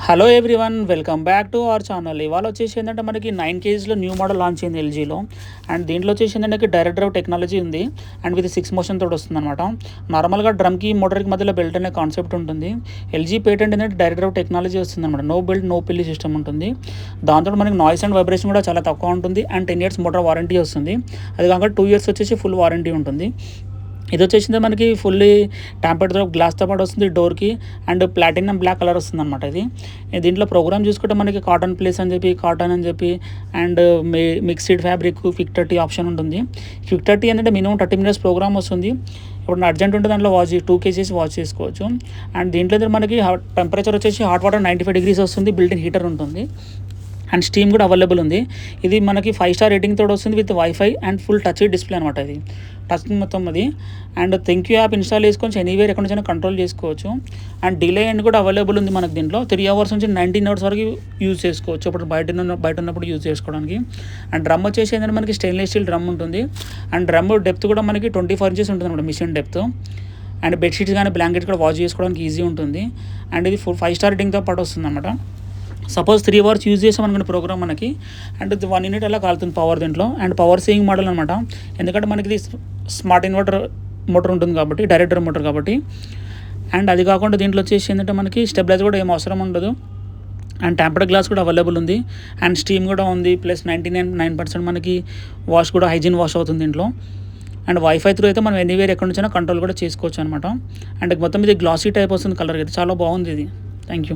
Hello everyone, welcome back to our channel. ఇవాళ వచ్చేసి ఏంటంటే మనకి 9 kgs న్యూ మోడల్ లాంచ్ అయింది ఎల్జీలో. అండ్ దీంట్లో వచ్చేసి ఏంటంటే డైరెక్ట్ డ్రైవ్ టెక్నాలజీ ఉంది అండ్ విత్ 6 motion తోటి వస్తుంది అనమాట. నార్మల్గా డ్రమ్కి మోటార్కి మధ్యలో బెల్ట్ అనే కాన్సెప్ట్ ఉంటుంది. ఎల్జీ పేటెంట్ ఏంటంటే డైరెక్ట్ డ్రైవ్ టెక్నాలజీ వస్తుంది అనమాట. నో బెల్ట్ నో పిల్లి సిస్టమ్ ఉంటుంది. దాంతో మనకి నాయిస్ అండ్ వైబ్రేషన్ కూడా చాలా తక్కువ ఉంటుంది అండ్ 10 years మోటార్ వారంటీ వస్తుంది. అది కాక 2 years వచ్చేసి ఫుల్ వారంటీ ఉంటుంది. ఇది వచ్చేసింది మనకి ఫుల్లీ ట్యాంపర్డ్తో గ్లాస్తో పాటు వస్తుంది డోర్కి అండ్ ప్లాటినం బ్లాక్ కలర్ వస్తుంది అనమాట. దీంట్లో ప్రోగ్రామ్ చూసుకుంటే మనకి కాటన్ ప్లేస్ అని చెప్పి కాటన్ అని చెప్పి and mixed fabric quick 30 option ఉంటుంది. క్విక్ 30 అంటే మినిమం 30 minutes ప్రోగ్రామ్ వస్తుంది. ఇప్పుడు అర్జెంట్ ఉంటే దాంట్లో 2 kgs వాచ్ చేసుకోవచ్చు. అండ్ దీంట్లో మనకి టెంపరేచర్ వచ్చేసి హాట్ వాటర్ 95 degrees వస్తుంది. బిల్ట్ ఇన్ హీటర్ ఉంటుంది అండ్ స్టీమ్ కూడా అవైలబుల్ ఉంది. ఇది మనకి 5 star రేటింగ్ తోడు వస్తుంది with wifi and full touch display అనమాట. ఇది టచ్ మొత్తం అది. And thank you app install చేసుకొని ఎనీవేర్ ఎక్కడి నుంచి కంట్రోల్ చేసుకోవచ్చు. అండ్ డిలే అండ్ కూడా అవైలబుల్ ఉంది మనకి దీంట్లో. 3 hours నుంచి 19 hours వరకు యూజ్ చేసుకోవచ్చు. అప్పుడు బయట ఉన్నప్పుడు యూజ్ చేసుకోవడానికి. అండ్ డ్రమ్ వచ్చేసి ఏంటంటే మనకి స్టెయిన్లెస్ స్టీల్ డ్రమ్ ఉంటుంది. అండ్ డ్రమ్ డెప్త్ కూడా మనకి 24 inches ఉంటుంది అనమాట, మిషన్ డెప్త్. అండ్ బెడ్షీట్స్ కానీ బ్లాంకెట్స్ కూడా వాష్ చేసుకోవడానికి ఈజీ ఉంటుంది. అండ్ ఇది 5 star రేటింగ్తో పాటు వస్తుంది అనమాట. సపోజ్ 3 hours యూజ్ చేసాం అనుకున్న ప్రోగ్రామ్ మనకి అండ్ 1 unit అలా కాలుతుంది పవర్ దీంట్లో. అండ్ పవర్ సేవింగ్ మోడల్ అనమాట. ఎందుకంటే మనకి ఇది స్మార్ట్ ఇన్వర్టర్ మోటార్ ఉంటుంది కాబట్టి, డైరెక్టర్ మోటార్ కాబట్టి. అండ్ అది కాకుండా దీంట్లో వచ్చేసి ఏంటంటే మనకి స్టెబిలైజర్ కూడా ఏం అవసరం ఉండదు. అండ్ టెంపర్డ్ గ్లాస్ కూడా అవైలబుల్ ఉంది అండ్ స్టీమ్ కూడా ఉంది. ప్లస్ 99% మనకి వాష్ కూడా హైజీన్ వాష్ అవుతుంది దీంట్లో. అండ్ వైఫై త్రూ అయితే మనం ఎనీవేర్ ఎక్కడి నుంచైనా కంట్రోల్ కూడా చేసుకోవచ్చు అనమాట. అండ్ మొత్తం ఇది గ్లాసీ టైప్ వస్తుంది కలర్ అయితే చాలా బాగుంది ఇది. Thank you.